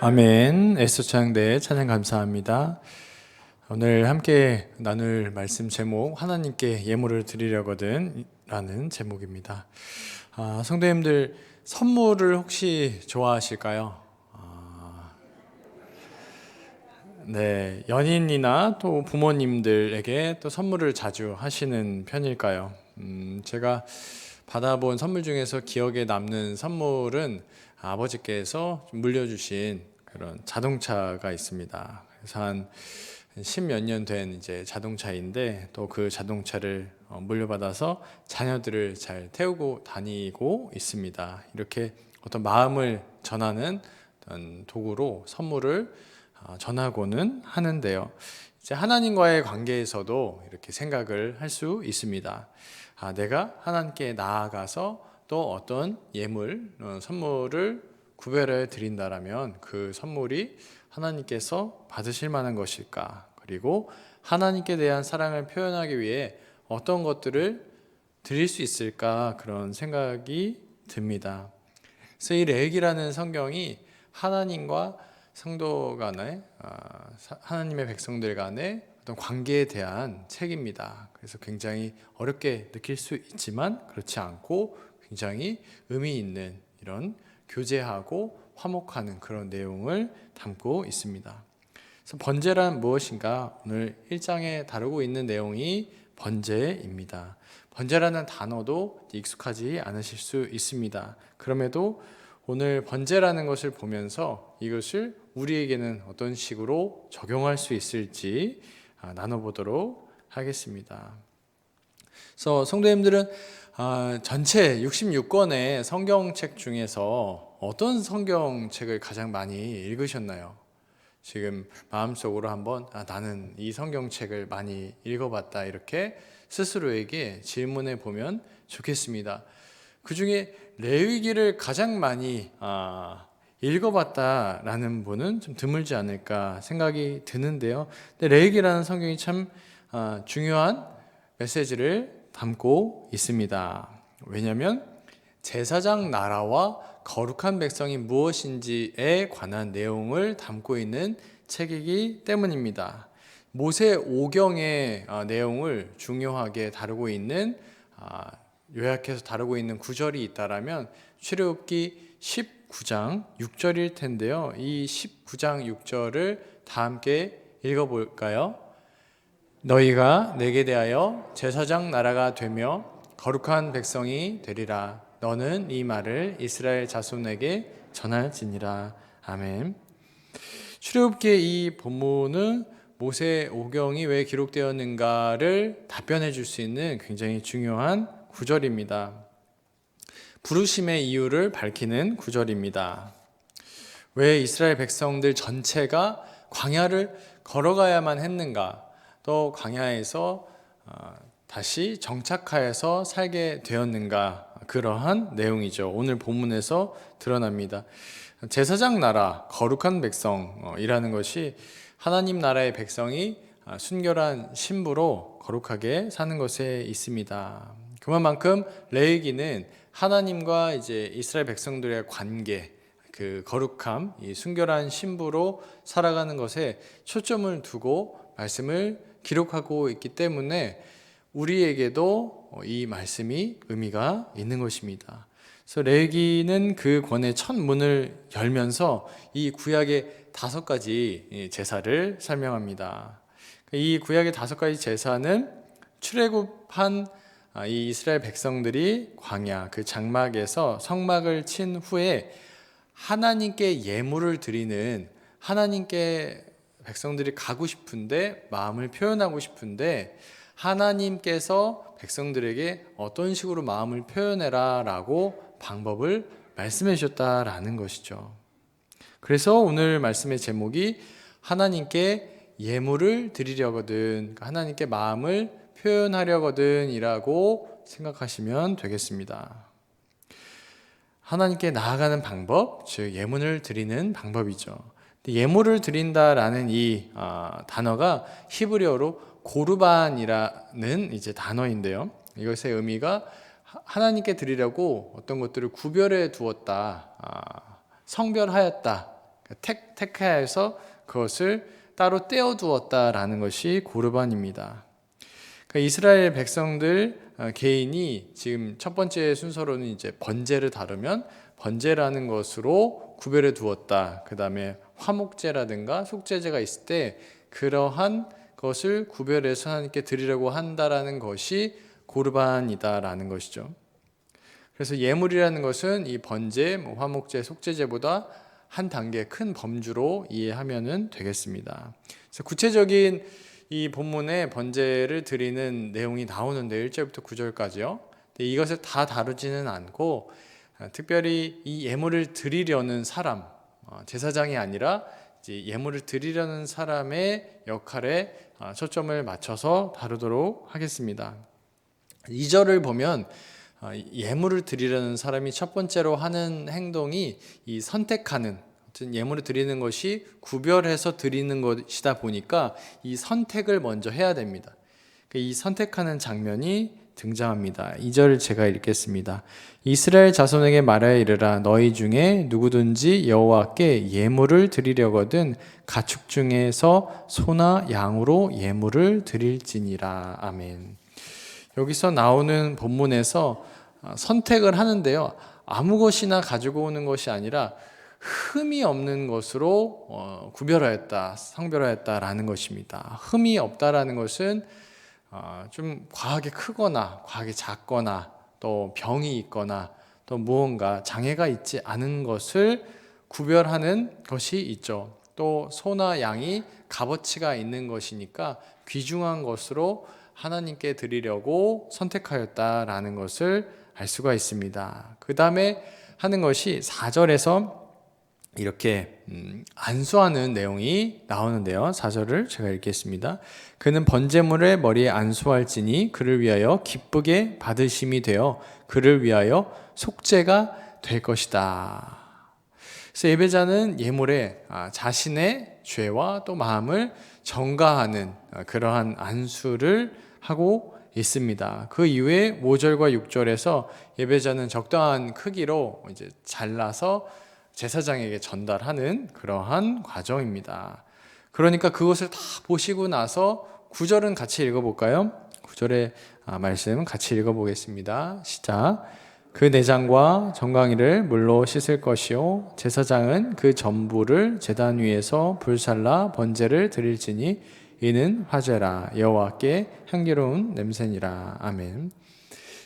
아멘. 에스처창대 찬양 감사합니다. 오늘 함께 나눌 말씀 제목 하나님께 예물을 드리려거든 라는 제목입니다. 성도님들 선물을 혹시 좋아하실까요? 네, 연인이나 또 부모님들에게 또 선물을 자주 하시는 편일까요? 제가 받아본 선물 중에서 기억에 남는 선물은 아버지께서 물려주신 그런 자동차가 있습니다. 그래서 한 10몇 년 된 이제 자동차인데 또 그 자동차를 물려받아서 자녀들을 잘 태우고 다니고 있습니다. 이렇게 어떤 마음을 전하는 어떤 도구로 선물을 전하고는 하는데요. 이제 하나님과의 관계에서도 이렇게 생각을 할 수 있습니다. 내가 하나님께 나아가서 또 어떤 예물, 선물을 구별해 드린다라면 그 선물이 하나님께서 받으실 만한 것일까? 그리고 하나님께 대한 사랑을 표현하기 위해 어떤 것들을 드릴 수 있을까? 그런 생각이 듭니다. 그래서 이 레위기라는 성경이 하나님과 성도 간의 하나님의 백성들 간의 어떤 관계에 대한 책입니다. 그래서 굉장히 어렵게 느낄 수 있지만 그렇지 않고 굉장히 의미 있는 이런 교제하고 화목하는 그런 내용을 담고 있습니다. 그래서 번제란 무엇인가? 오늘 1장에 다루고 있는 내용이 번제입니다. 번제라는 단어도 익숙하지 않으실 수 있습니다. 그럼에도 오늘 번제라는 것을 보면서 이것을 우리에게는 어떤 식으로 적용할 수 있을지 나눠보도록 하겠습니다. 그래서 성도님들은 전체 66권의 성경책 중에서 어떤 성경책을 가장 많이 읽으셨나요? 지금 마음속으로 한번 나는 이 성경책을 많이 읽어봤다 이렇게 스스로에게 질문해 보면 좋겠습니다. 그 중에 레위기를 가장 많이 읽어봤다라는 분은 좀 드물지 않을까 생각이 드는데요. 근데 레위기라는 성경이 참 중요한 메시지를 담고 있습니다. 왜냐하면 제사장 나라와 거룩한 백성이 무엇인지에 관한 내용을 담고 있는 책이기 때문입니다. 모세 오경의 내용을 중요하게 다루고 있는 요약해서 다루고 있는 구절이 있다라면 출애굽기 19장 6절일 텐데요. 이 19장 6절을 다 함께 읽어볼까요? 너희가 내게 대하여 제사장 나라가 되며 거룩한 백성이 되리라. 너는 이 말을 이스라엘 자손에게 전할지니라. 아멘. 출애굽기의 이 본문은 모세 오경이 왜 기록되었는가를 답변해 줄 수 있는 굉장히 중요한 구절입니다. 부르심의 이유를 밝히는 구절입니다. 왜 이스라엘 백성들 전체가 광야를 걸어가야만 했는가? 또 광야에서 다시 정착하여서 살게 되었는가? 그러한 내용이죠. 오늘 본문에서 드러납니다. 제사장 나라, 거룩한 백성이라는 것이 하나님 나라의 백성이 순결한 신부로 거룩하게 사는 것에 있습니다. 그만큼 레위기는 하나님과 이제 이스라엘 백성들의 관계, 그 거룩함, 이 순결한 신부로 살아가는 것에 초점을 두고 말씀을 기록하고 있기 때문에 우리에게도 이 말씀이 의미가 있는 것입니다. 그래서 레위기는 그 권의 첫 문을 열면서 이 구약의 5가지 제사를 설명합니다. 이 구약의 5가지 제사는 출애굽한 이 이스라엘 백성들이 광야 그 장막에서 성막을 친 후에 하나님께 예물을 드리는, 하나님께 백성들이 가고 싶은데 마음을 표현하고 싶은데 하나님께서 백성들에게 어떤 식으로 마음을 표현해라 라고 방법을 말씀해 주셨다라는 것이죠. 그래서 오늘 말씀의 제목이 하나님께 예물을 드리려거든, 하나님께 마음을 표현하려거든 이라고 생각하시면 되겠습니다. 하나님께 나아가는 방법, 즉 예물을 드리는 방법이죠. 예물을 드린다라는 이 단어가 히브리어로 고르반이라는 이제 단어인데요. 이것의 의미가 하나님께 드리려고 어떤 것들을 구별해 두었다, 성별하였다. 택해서 그것을 따로 떼어두었다라는 것이 고르반입니다. 그러니까 이스라엘 백성들 개인이 지금 첫 번째 순서로는 이제 번제를 다루면 번제라는 것으로 구별해 두었다. 그 다음에 화목제라든가 속죄제가 있을 때 그러한 것을 구별해서 하나님께 드리려고 한다라는 것이 고르반이다라는 것이죠. 그래서 예물이라는 것은 이 번제, 화목제, 속죄제보다 한 단계 큰 범주로 이해하면 되겠습니다. 그래서 구체적인 이 본문에 번제를 드리는 내용이 나오는데 1절부터 9절까지요. 이것을 다 다루지는 않고 특별히 이 예물을 드리려는 사람, 제사장이 아니라 이제 예물을 드리려는 사람의 역할에 초점을 맞춰서 다루도록 하겠습니다. 2절을 보면 예물을 드리려는 사람이 첫 번째로 하는 행동이 이 선택하는, 예물을 드리는 것이 구별해서 드리는 것이다 보니까 이 선택을 먼저 해야 됩니다. 이 선택하는 장면이 등장합니다. 2절을 제가 읽겠습니다. 이스라엘 자손에게 말하여 이르라. 너희 중에 누구든지 여호와께 예물을 드리려거든 가축 중에서 소나 양으로 예물을 드릴지니라. 아멘. 여기서 나오는 본문에서 선택을 하는데요. 아무 것이나 가지고 오는 것이 아니라 흠이 없는 것으로 구별하였다, 성별하였다라는 것입니다. 흠이 없다라는 것은 좀 과하게 크거나 과하게 작거나 또 병이 있거나 또 무언가 장애가 있지 않은 것을 구별하는 것이 있죠. 또 소나 양이 값어치가 있는 것이니까 귀중한 것으로 하나님께 드리려고 선택하였다라는 것을 알 수가 있습니다. 그 다음에 하는 것이 4절에서 이렇게 안수하는 내용이 나오는데요. 4절을 제가 읽겠습니다. 그는 번제물의 머리에 안수할지니 그를 위하여 기쁘게 받으심이 되어 그를 위하여 속죄가 될 것이다. 그래서 예배자는 예물에 자신의 죄와 또 마음을 전가하는 그러한 안수를 하고 있습니다. 그 이후에 5절과 6절에서 예배자는 적당한 크기로 이제 잘라서 제사장에게 전달하는 그러한 과정입니다. 그러니까 그것을 다 보시고 나서 9절은 같이 읽어볼까요? 9절의 말씀 같이 읽어보겠습니다. 시작. 그 내장과 정강이를 물로 씻을 것이요 제사장은 그 전부를 제단 위에서 불살라 번제를 드릴지니 이는 화제라 여호와께 향기로운 냄새니라. 아멘.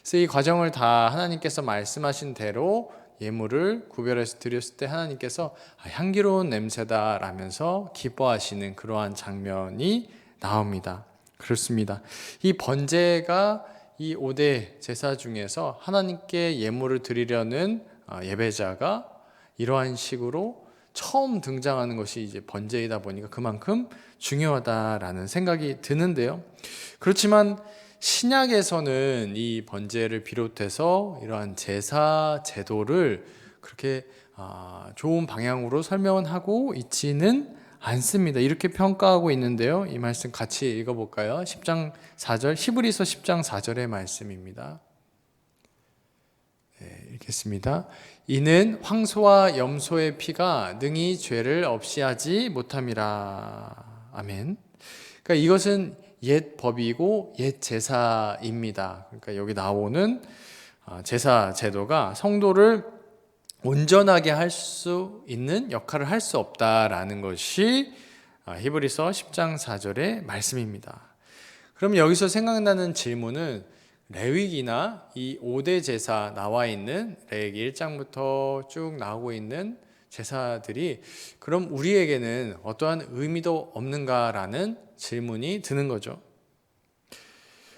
그래서 이 과정을 다 하나님께서 말씀하신 대로 예물을 구별해서 드렸을 때 하나님께서 향기로운 냄새다 라면서 기뻐하시는 그러한 장면이 나옵니다. 그렇습니다. 이 번제가 이 5대 제사 중에서 하나님께 예물을 드리려는 예배자가 이러한 식으로 처음 등장하는 것이 이제 번제이다 보니까 그만큼 중요하다라는 생각이 드는데요. 그렇지만 신약에서는 이 번제를 비롯해서 이러한 제사 제도를 그렇게 좋은 방향으로 설명은 하고 있지는 않습니다. 이렇게 평가하고 있는데요. 이 말씀 같이 읽어볼까요? 10장 4절, 히브리서 10장 4절의 말씀입니다. 네, 읽겠습니다. 이는 황소와 염소의 피가 능히 죄를 없이 하지 못함이라. 아멘. 그러니까 이것은 옛 법이고 옛 제사입니다. 그러니까 여기 나오는 제사 제도가 성도를 온전하게 할 수 있는 역할을 할 수 없다라는 것이 히브리서 10장 4절의 말씀입니다. 그럼 여기서 생각나는 질문은 레위기나 이 5대 제사 나와 있는 레위기 1장부터 쭉 나오고 있는 제사들이 그럼 우리에게는 어떠한 의미도 없는가라는 질문이 드는 거죠.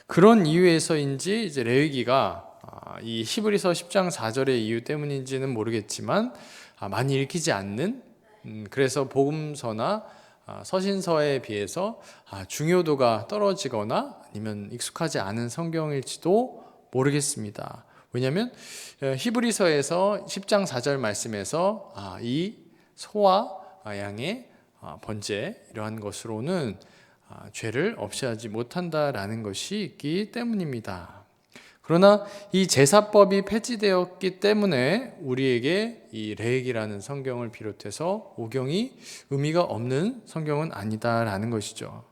그런 이유에서인지 이제 레위기가 이 히브리서 10장 4절의 이유 때문인지는 모르겠지만 많이 읽히지 않는 그래서 복음서나 서신서에 비해서 중요도가 떨어지거나 아니면 익숙하지 않은 성경일지도 모르겠습니다. 왜냐하면 히브리서에서 10장 4절 말씀에서 이 소와 양의 번제 이러한 것으로는 죄를 없이 하지 못한다라는 것이 있기 때문입니다. 그러나 이 제사법이 폐지되었기 때문에 우리에게 이 레위기라는 성경을 비롯해서 오경이 의미가 없는 성경은 아니다라는 것이죠.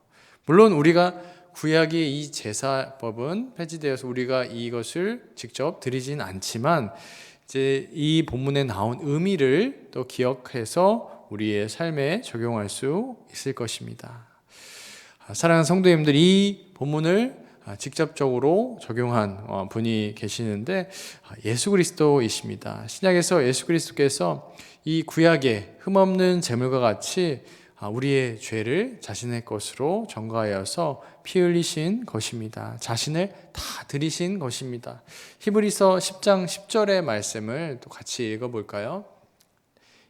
물론 우리가 구약의 이 제사법은 폐지되어서 우리가 이것을 직접 드리진 않지만 이제 이 본문에 나온 의미를 또 기억해서 우리의 삶에 적용할 수 있을 것입니다. 사랑하는 성도님들, 이 본문을 직접적으로 적용한 분이 계시는데 예수 그리스도이십니다. 신약에서 예수 그리스도께서 이 구약의 흠없는 제물과 같이 우리의 죄를 자신의 것으로 전가하여서 피 흘리신 것입니다. 자신을 다 드리신 것입니다. 히브리서 10장 10절의 말씀을 또 같이 읽어볼까요?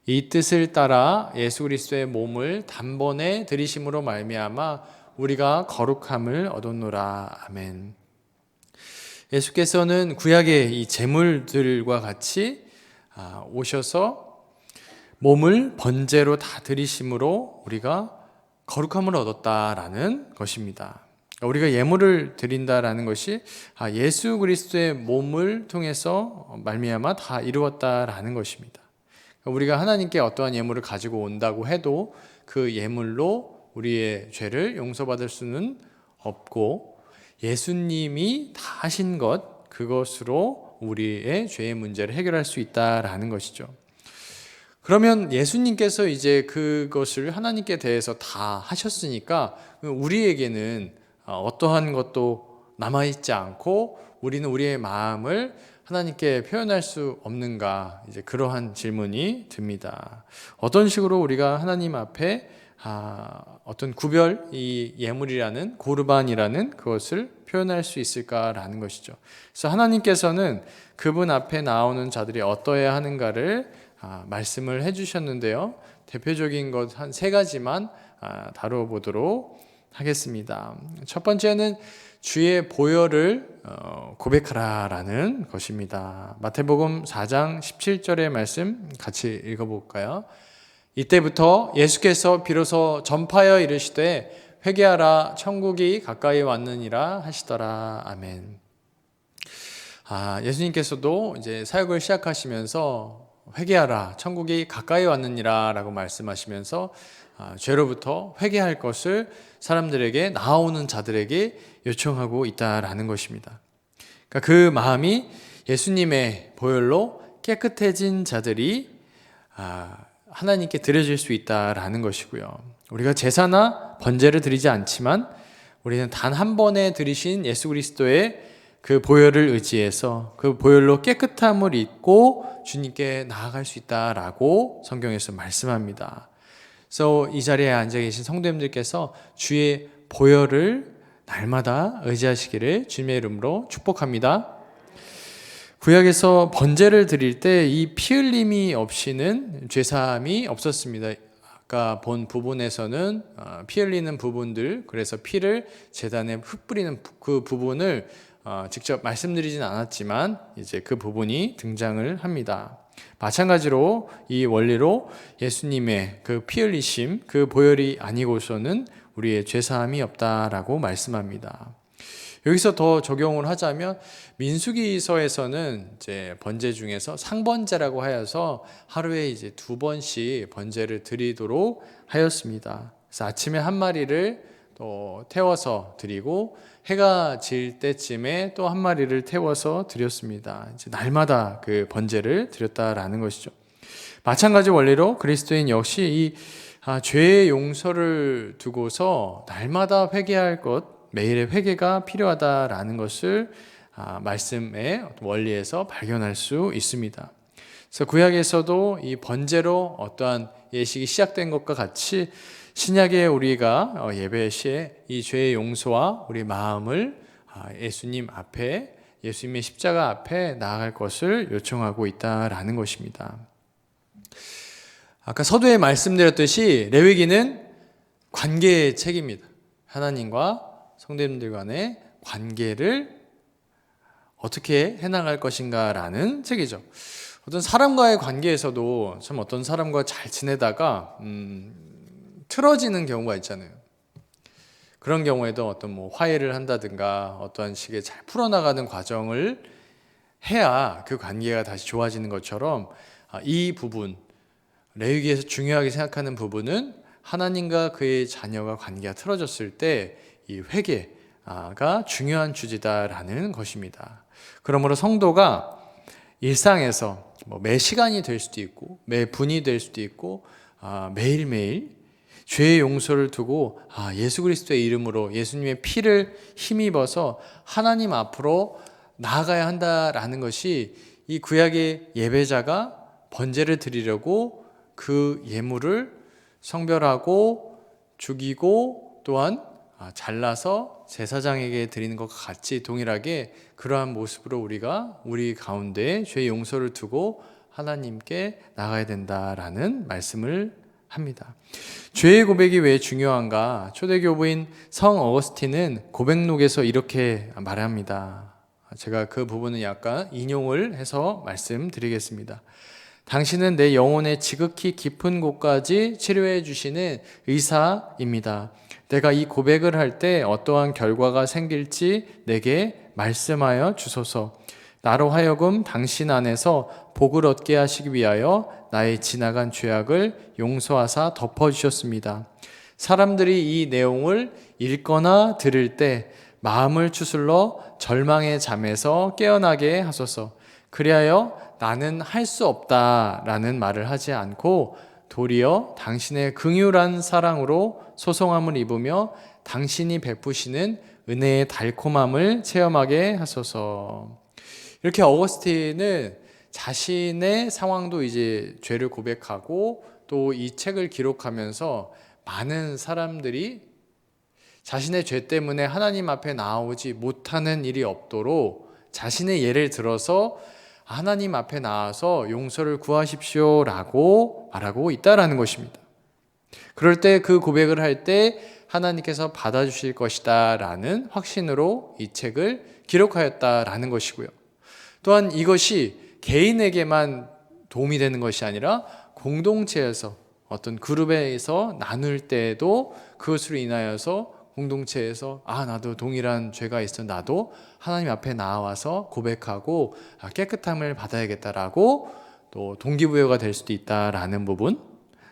이 뜻을 따라 예수 그리스도의 몸을 단번에 드리심으로 말미암아 우리가 거룩함을 얻었노라. 아멘. 예수께서는 구약의 이 제물들과 같이 오셔서 몸을 번제로 다 드리심으로 우리가 거룩함을 얻었다라는 것입니다. 우리가 예물을 드린다라는 것이 예수 그리스도의 몸을 통해서 말미암아 다 이루었다라는 것입니다. 우리가 하나님께 어떠한 예물을 가지고 온다고 해도 그 예물로 우리의 죄를 용서받을 수는 없고 예수님이 다 하신 것, 그것으로 우리의 죄의 문제를 해결할 수 있다라는 것이죠. 그러면 예수님께서 이제 그것을 하나님께 대해서 다 하셨으니까 우리에게는 어떠한 것도 남아있지 않고 우리는 우리의 마음을 하나님께 표현할 수 없는가, 이제 그러한 질문이 듭니다. 어떤 식으로 우리가 하나님 앞에 어떤 구별, 이 예물이라는 고르반이라는 그것을 표현할 수 있을까라는 것이죠. 그래서 하나님께서는 그분 앞에 나오는 자들이 어떠해야 하는가를 말씀을 해주셨는데요. 대표적인 것 한 3가지만 다뤄보도록 하겠습니다. 첫 번째는 주의 보혈을 고백하라라는 것입니다. 마태복음 4장 17절의 말씀 같이 읽어볼까요? 이때부터 예수께서 비로소 전파하여 이르시되 회개하라 천국이 가까이 왔느니라 하시더라. 아멘. 예수님께서도 이제 사역을 시작하시면서 회개하라 천국이 가까이 왔느니라 라고 말씀하시면서 죄로부터 회개할 것을 사람들에게, 나아오는 자들에게 요청하고 있다라는 것입니다. 그러니까 그 마음이 예수님의 보혈로 깨끗해진 자들이 하나님께 드려질 수 있다라는 것이고요. 우리가 제사나 번제를 드리지 않지만 우리는 단 한 번에 드리신 예수 그리스도의 그 보혈을 의지해서 그 보혈로 깨끗함을 입고 주님께 나아갈 수 있다라고 성경에서 말씀합니다. 그래서 이 자리에 앉아 계신 성도님들께서 주의 보혈을 날마다 의지하시기를 주님의 이름으로 축복합니다. 구약에서 번제를 드릴 때 이 피 흘림이 없이는 죄사함이 없었습니다. 아까 본 부분에서는 피 흘리는 부분들, 그래서 피를 제단에 흩뿌리는 그 부분을 직접 말씀드리진 않았지만 이제 그 부분이 등장을 합니다. 마찬가지로 이 원리로 예수님의 그 피 흘리심, 그 보혈이 아니고서는 우리의 죄사함이 없다라고 말씀합니다. 여기서 더 적용을 하자면 민수기서에서는 이제 번제 중에서 상번제라고 하여서 하루에 이제 2번씩 번제를 드리도록 하였습니다. 그래서 아침에 한 마리를 또 태워서 드리고 해가 질 때쯤에 또 한 마리를 태워서 드렸습니다. 이제 날마다 그 번제를 드렸다라는 것이죠. 마찬가지 원리로 그리스도인 역시 이 죄의 용서를 두고서 날마다 회개할 것, 매일의 회개가 필요하다라는 것을 말씀의 원리에서 발견할 수 있습니다. 그래서 구약에서도 이 번제로 어떠한 예식이 시작된 것과 같이 신약에 우리가 예배 시에 이 죄의 용서와 우리 마음을 예수님 앞에, 예수님의 십자가 앞에 나아갈 것을 요청하고 있다라는 것입니다. 아까 서두에 말씀드렸듯이 레위기는 관계의 책입니다. 하나님과 성도님들 간의 관계를 어떻게 해나갈 것인가라는 책이죠. 어떤 사람과의 관계에서도 참 어떤 사람과 잘 지내다가 틀어지는 경우가 있잖아요. 그런 경우에도 어떤 화해를 한다든가 어떠한 식의 잘 풀어나가는 과정을 해야 그 관계가 다시 좋아지는 것처럼 이 부분, 레위기에서 중요하게 생각하는 부분은 하나님과 그의 자녀가 관계가 틀어졌을 때 이 회개가 중요한 주제다라는 것입니다. 그러므로 성도가 일상에서 매 시간이 될 수도 있고 매 분이 될 수도 있고 매일매일 죄의 용서를 두고 예수 그리스도의 이름으로 예수님의 피를 힘입어서 하나님 앞으로 나아가야 한다라는 것이 이 구약의 예배자가 번제를 드리려고 그 예물을 성별하고 죽이고 또한 잘라서 제사장에게 드리는 것과 같이 동일하게 그러한 모습으로 우리가 우리 가운데 죄의 용서를 두고 하나님께 나가야 된다라는 말씀을 합니다. 죄의 고백이 왜 중요한가? 초대교부인 성 어거스틴은 고백록에서 이렇게 말합니다. 제가 그 부분은 약간 인용을 해서 말씀드리겠습니다. 당신은 내 영혼의 지극히 깊은 곳까지 치료해 주시는 의사입니다. 내가 이 고백을 할 때 어떠한 결과가 생길지 내게 말씀하여 주소서. 나로 하여금 당신 안에서 복을 얻게 하시기 위하여 나의 지나간 죄악을 용서하사 덮어주셨습니다. 사람들이 이 내용을 읽거나 들을 때 마음을 추슬러 절망의 잠에서 깨어나게 하소서. 그리하여 나는 할 수 없다라는 말을 하지 않고 도리어 당신의 긍휼한 사랑으로 소송함을 입으며 당신이 베푸시는 은혜의 달콤함을 체험하게 하소서. 이렇게 어거스틴은 자신의 상황도 이제 죄를 고백하고 또 이 책을 기록하면서 많은 사람들이 자신의 죄 때문에 하나님 앞에 나오지 못하는 일이 없도록 자신의 예를 들어서 하나님 앞에 나와서 용서를 구하십시오라고 말하고 있다라는 것입니다. 그럴 때 그 고백을 할 때 하나님께서 받아주실 것이다 라는 확신으로 이 책을 기록하였다라는 것이고요. 또한 이것이 개인에게만 도움이 되는 것이 아니라 공동체에서 어떤 그룹에서 나눌 때도 그것으로 인하여서 공동체에서 나도 동일한 죄가 있어 나도 하나님 앞에 나와서 고백하고 깨끗함을 받아야겠다라고 또 동기부여가 될 수도 있다라는 부분,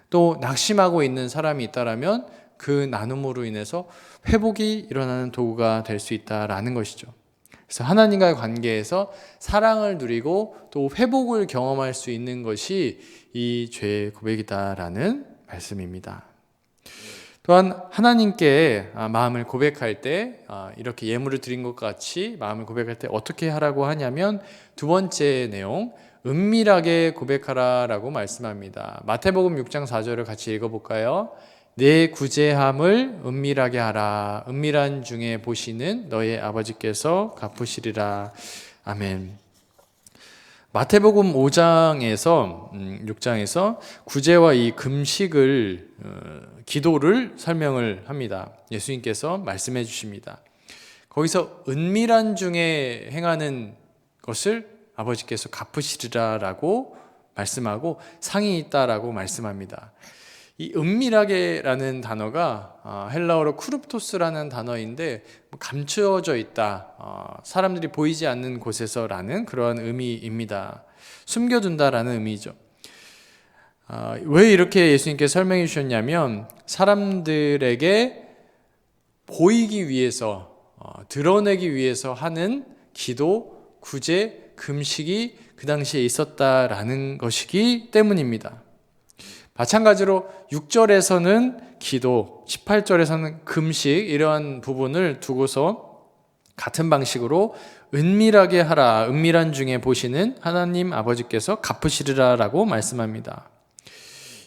또 낙심하고 있는 사람이 있다라면 그 나눔으로 인해서 회복이 일어나는 도구가 될 수 있다라는 것이죠. 그래서 하나님과의 관계에서 사랑을 누리고 또 회복을 경험할 수 있는 것이 이 죄의 고백이다라는 말씀입니다. 또한 하나님께 마음을 고백할 때 이렇게 예물을 드린 것 같이 마음을 고백할 때 어떻게 하라고 하냐면 두 번째 내용, 은밀하게 고백하라라고 말씀합니다. 마태복음 6장 4절을 같이 읽어볼까요? 내 구제함을 은밀하게 하라. 은밀한 중에 보시는 너의 아버지께서 갚으시리라. 아멘. 마태복음 5장에서 6장에서 구제와 이 금식을 기도를 설명을 합니다. 예수님께서 말씀해 주십니다. 거기서 은밀한 중에 행하는 것을 아버지께서 갚으시리라라고 말씀하고 상이 있다라고 말씀합니다. 이 은밀하게라는 단어가 헬라어로 쿠룹토스라는 단어인데 감추어져 있다, 사람들이 보이지 않는 곳에서라는 그러한 의미입니다. 숨겨둔다라는 의미죠. 왜 이렇게 예수님께 설명해 주셨냐면 사람들에게 보이기 위해서 드러내기 위해서 하는 기도, 구제, 금식이 그 당시에 있었다라는 것이기 때문입니다. 마찬가지로 6절에서는 기도, 18절에서는 금식 이러한 부분을 두고서 같은 방식으로 은밀하게 하라, 은밀한 중에 보시는 하나님 아버지께서 갚으시리라라고 말씀합니다.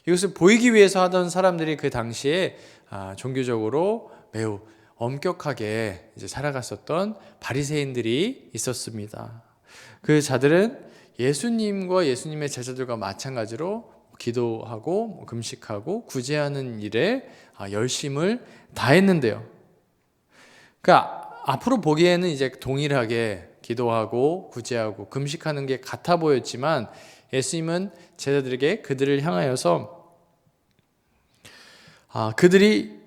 이것을 보이기 위해서 하던 사람들이 그 당시에 종교적으로 매우 엄격하게 이제 살아갔었던 바리새인들이 있었습니다. 그 자들은 예수님과 예수님의 제자들과 마찬가지로 기도하고 금식하고 구제하는 일에 열심을 다했는데요. 그러니까 앞으로 보기에는 이제 동일하게 기도하고 구제하고 금식하는 게 같아 보였지만 예수님은 제자들에게 그들을 향하여서 그들이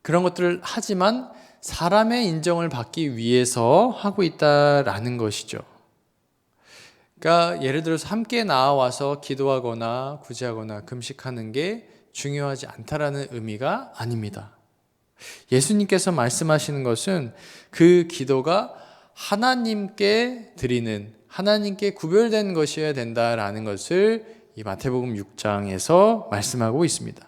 그런 것들을 하지만 사람의 인정을 받기 위해서 하고 있다라는 것이죠. 그러니까 예를 들어서 함께 나와서 기도하거나 구제하거나 금식하는 게 중요하지 않다라는 의미가 아닙니다. 예수님께서 말씀하시는 것은 그 기도가 하나님께 드리는, 하나님께 구별된 것이어야 된다라는 것을 이 마태복음 6장에서 말씀하고 있습니다.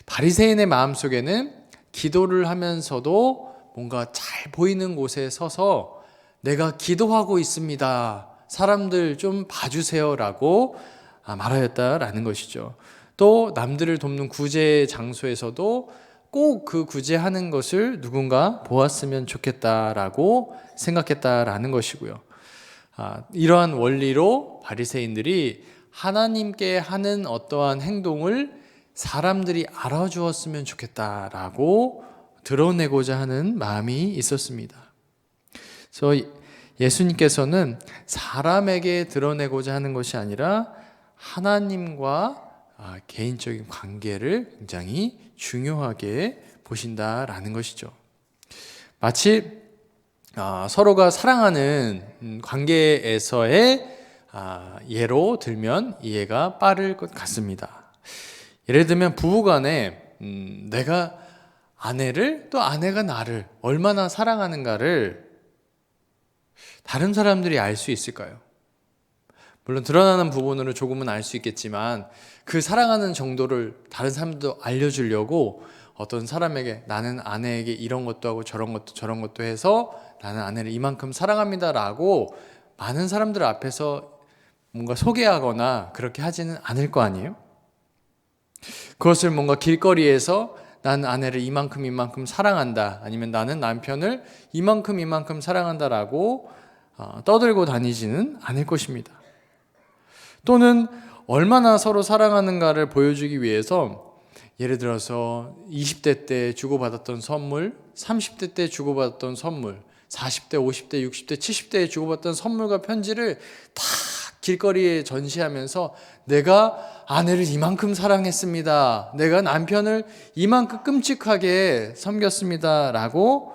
바리새인의 마음속에는 기도를 하면서도 뭔가 잘 보이는 곳에 서서 내가 기도하고 있습니다, 사람들 좀 봐주세요라고 말하였다라는 것이죠. 또 남들을 돕는 구제 장소에서도 꼭 그 구제하는 것을 누군가 보았으면 좋겠다라고 생각했다라는 것이고요. 이러한 원리로 바리새인들이 하나님께 하는 어떠한 행동을 사람들이 알아주었으면 좋겠다라고 드러내고자 하는 마음이 있었습니다. 그래서 예수님께서는 사람에게 드러내고자 하는 것이 아니라 하나님과 개인적인 관계를 굉장히 중요하게 보신다라는 것이죠. 마치 서로가 사랑하는 관계에서의 예로 들면 이해가 빠를 것 같습니다. 예를 들면 부부간에 내가 아내를, 또 아내가 나를 얼마나 사랑하는가를 다른 사람들이 알 수 있을까요? 물론 드러나는 부분으로 조금은 알 수 있겠지만 그 사랑하는 정도를 다른 사람도 알려주려고 어떤 사람에게 나는 아내에게 이런 것도 하고 저런 것도 해서 나는 아내를 이만큼 사랑합니다라고 많은 사람들 앞에서 뭔가 소개하거나 그렇게 하지는 않을 거 아니에요? 그것을 뭔가 길거리에서 나는 아내를 이만큼 사랑한다, 아니면 나는 남편을 이만큼 사랑한다라고 떠들고 다니지는 않을 것입니다. 또는 얼마나 서로 사랑하는가를 보여주기 위해서 예를 들어서 20대 때 주고받았던 선물, 30대 때 주고받았던 선물, 40대, 50대, 60대, 70대에 주고받던 선물과 편지를 다 길거리에 전시하면서 내가 아내를 이만큼 사랑했습니다, 내가 남편을 이만큼 끔찍하게 섬겼습니다 라고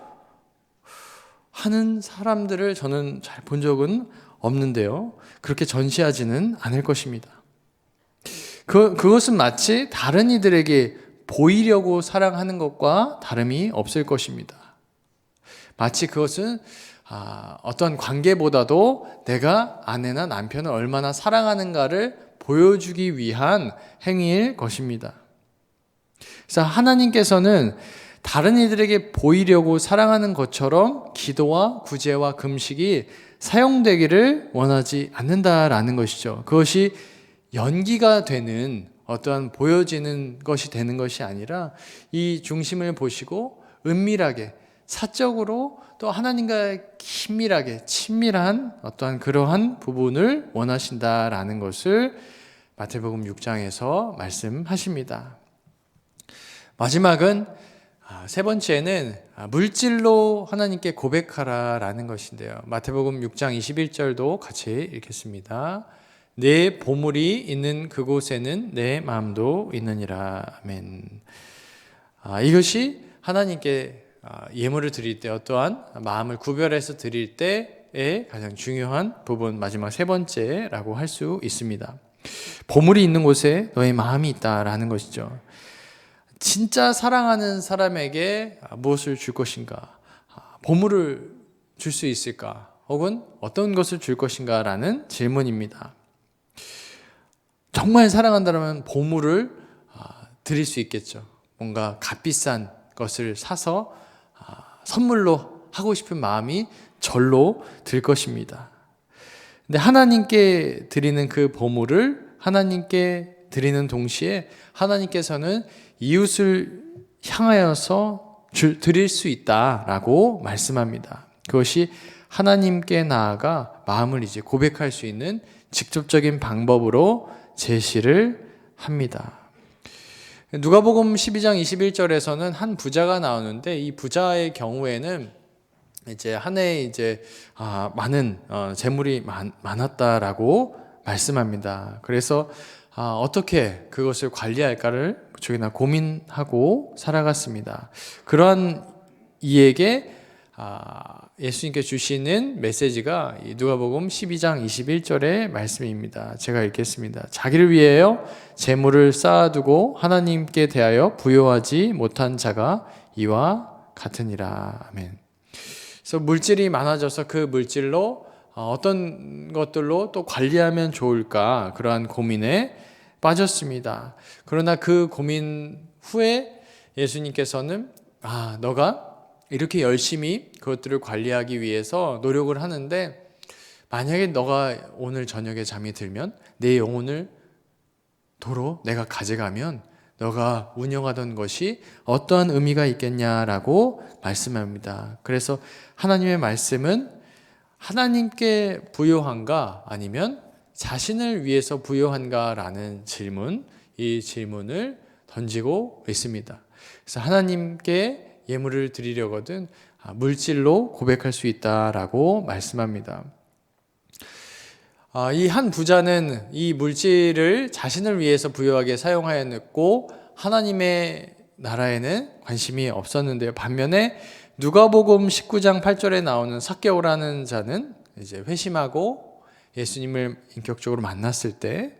하는 사람들을 저는 잘 본 적은 없는데요, 그렇게 전시하지는 않을 것입니다. 그것은 마치 다른 이들에게 보이려고 사랑하는 것과 다름이 없을 것입니다. 마치 그것은 어떤 관계보다도 내가 아내나 남편을 얼마나 사랑하는가를 보여주기 위한 행위일 것입니다. 그래서 하나님께서는 다른 이들에게 보이려고 사랑하는 것처럼 기도와 구제와 금식이 사용되기를 원하지 않는다라는 것이죠. 그것이 연기가 되는 어떠한 보여지는 것이 되는 것이 아니라 이 중심을 보시고 은밀하게, 사적으로 또 하나님과 긴밀하게 친밀한 어떠한 그러한 부분을 원하신다라는 것을 마태복음 6장에서 말씀하십니다. 마지막은 세 번째는 물질로 하나님께 고백하라라는 것인데요. 마태복음 6장 21절도 같이 읽겠습니다. 내 보물이 있는 그곳에는 내 마음도 있느니라. 아멘. 이것이 하나님께 예물을 드릴 때, 어떠한 마음을 구별해서 드릴 때의 가장 중요한 부분, 마지막 세 번째라고 할 수 있습니다. 보물이 있는 곳에 너의 마음이 있다라는 것이죠. 진짜 사랑하는 사람에게 무엇을 줄 것인가? 보물을 줄 수 있을까? 혹은 어떤 것을 줄 것인가? 라는 질문입니다. 정말 사랑한다면 보물을 드릴 수 있겠죠. 뭔가 값비싼 것을 사서 선물로 하고 싶은 마음이 절로 들 것입니다. 근데 하나님께 드리는 그 보물을 하나님께 드리는 동시에 하나님께서는 이웃을 향하여서 드릴 수 있다라고 말씀합니다. 그것이 하나님께 나아가 마음을 이제 고백할 수 있는 직접적인 방법으로 제시를 합니다. 누가복음 12장 21절에서는 한 부자가 나오는데, 이 부자의 경우에는 이제 한 해에 이제 많은 재물이 많았다라고 말씀합니다. 그래서 어떻게 그것을 관리할까를 어쩌나 고민하고 살아갔습니다. 그러한 이에게 예수님께 주시는 메시지가 누가복음 12장 21절의 말씀입니다. 제가 읽겠습니다. 자기를 위하여 재물을 쌓아두고 하나님께 대하여 부요하지 못한 자가 이와 같으니라. 아멘. 그래서 물질이 많아져서 그 물질로 어떤 것들로 또 관리하면 좋을까, 그러한 고민에 빠졌습니다. 그러나 그 고민 후에 예수님께서는 너가 이렇게 열심히 그것들을 관리하기 위해서 노력을 하는데 만약에 너가 오늘 저녁에 잠이 들면 내 영혼을 도로 내가 가져가면 너가 운영하던 것이 어떠한 의미가 있겠냐라고 말씀합니다. 그래서 하나님의 말씀은 하나님께 부요한가 아니면 자신을 위해서 부요한가라는 질문, 이 질문을 던지고 있습니다. 그래서 하나님께 예물을 드리려거든 물질로 고백할 수 있다라고 말씀합니다. 이 한 부자는 이 물질을 자신을 위해서 부유하게 사용하였고 하나님의 나라에는 관심이 없었는데요. 반면에 누가복음 19장 8절에 나오는 삭개오라는 자는 이제 회심하고 예수님을 인격적으로 만났을 때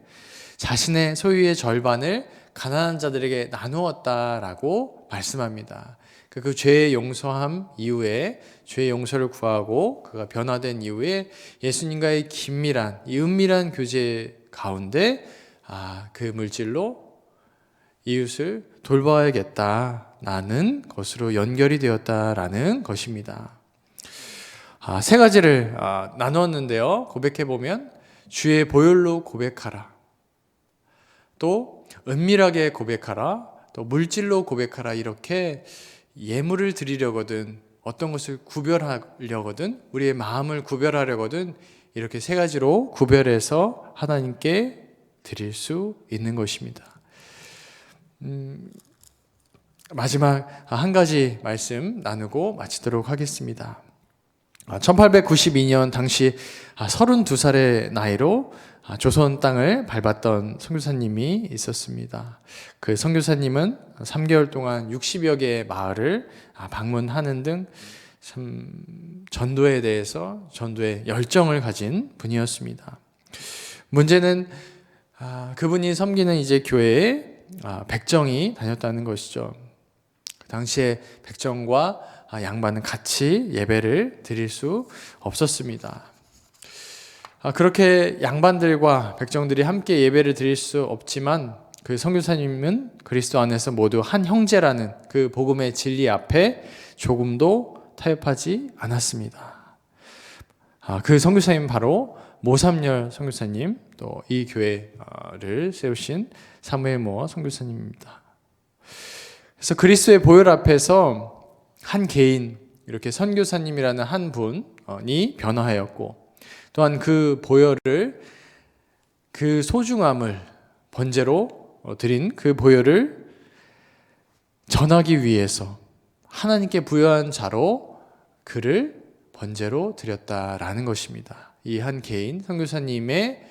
자신의 소유의 절반을 가난한 자들에게 나누었다라고 말씀합니다. 그 죄의 용서함 이후에 죄의 용서를 구하고 그가 변화된 이후에 예수님과의 긴밀한 이 은밀한 교제 가운데 그 물질로 이웃을 돌봐야겠다라는 것으로 연결이 되었다라는 것입니다. 세 가지를 나누었는데요. 고백해 보면 주의 보혈로 고백하라, 또 은밀하게 고백하라, 또 물질로 고백하라. 이렇게 예물을 드리려거든, 어떤 것을 구별하려거든, 우리의 마음을 구별하려거든 이렇게 세 가지로 구별해서 하나님께 드릴 수 있는 것입니다. 마지막 한 가지 말씀 나누고 마치도록 하겠습니다. 1892년 당시 32살의 나이로 조선 땅을 밟았던 선교사님이 있었습니다. 그 선교사님은 3개월 동안 60여 개의 마을을 방문하는 등 참 전도에 대해서 전도에 열정을 가진 분이었습니다. 문제는 그분이 섬기는 이제 교회에 백정이 다녔다는 것이죠. 그 당시에 백정과 양반은 같이 예배를 드릴 수 없었습니다. 그렇게 양반들과 백정들이 함께 예배를 드릴 수 없지만 그 선교사님은 그리스도 안에서 모두 한 형제라는 그 복음의 진리 앞에 조금도 타협하지 않았습니다. 그 선교사님은 바로 모삼열 선교사님, 또 이 교회를 세우신 사무엘 모어 선교사님입니다. 그래서 그리스도의 보혈 앞에서 한 개인, 이렇게 선교사님이라는 한 분이 변화하였고, 또한 그 보혈을, 그 소중함을 번제로 드린 그 보혈을 전하기 위해서 하나님께 부여한 자로 그를 번제로 드렸다라는 것입니다. 이 한 개인 선교사님의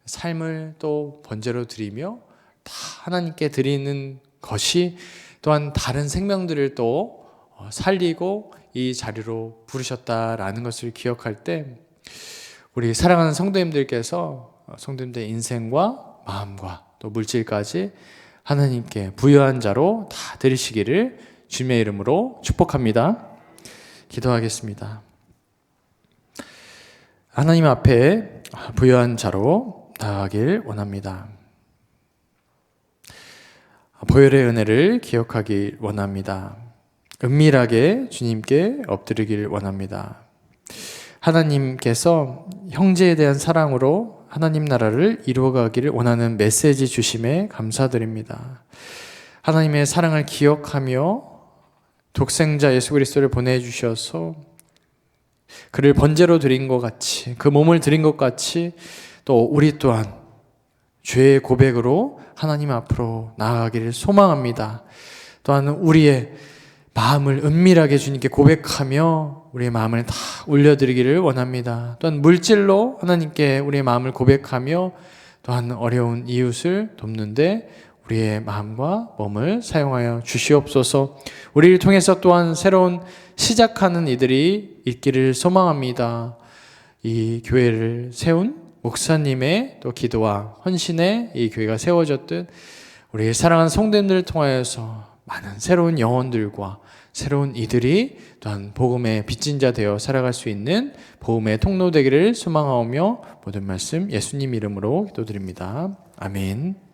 삶을 또 번제로 드리며 다 하나님께 드리는 것이 또한 다른 생명들을 또 살리고 이 자리로 부르셨다라는 것을 기억할 때 우리 사랑하는 성도님들께서 성도님들의 인생과 마음과 또 물질까지 하나님께 부여한 자로 다 드리시기를 주님의 이름으로 축복합니다. 기도하겠습니다. 하나님 앞에 부여한 자로 나아가길 원합니다. 보혈의 은혜를 기억하길 원합니다. 은밀하게 주님께 엎드리길 원합니다. 하나님께서 형제에 대한 사랑으로 하나님 나라를 이루어가기를 원하는 메시지 주심에 감사드립니다. 하나님의 사랑을 기억하며 독생자 예수 그리스도를 보내주셔서 그를 번제로 드린 것 같이, 그 몸을 드린 것 같이 또 우리 또한 죄의 고백으로 하나님 앞으로 나아가기를 소망합니다. 또한 우리의 마음을 은밀하게 주님께 고백하며 우리의 마음을 다 올려드리기를 원합니다. 또한 물질로 하나님께 우리의 마음을 고백하며 또한 어려운 이웃을 돕는데 우리의 마음과 몸을 사용하여 주시옵소서. 우리를 통해서 또한 새로운 시작하는 이들이 있기를 소망합니다. 이 교회를 세운 목사님의 또 기도와 헌신에 이 교회가 세워졌듯 우리 사랑하는 성도님들을 통하여서 많은 새로운 영혼들과 새로운 이들이 또한 복음의 빚진 자 되어 살아갈 수 있는 복음의 통로 되기를 소망하오며 모든 말씀 예수님 이름으로 기도드립니다. 아멘.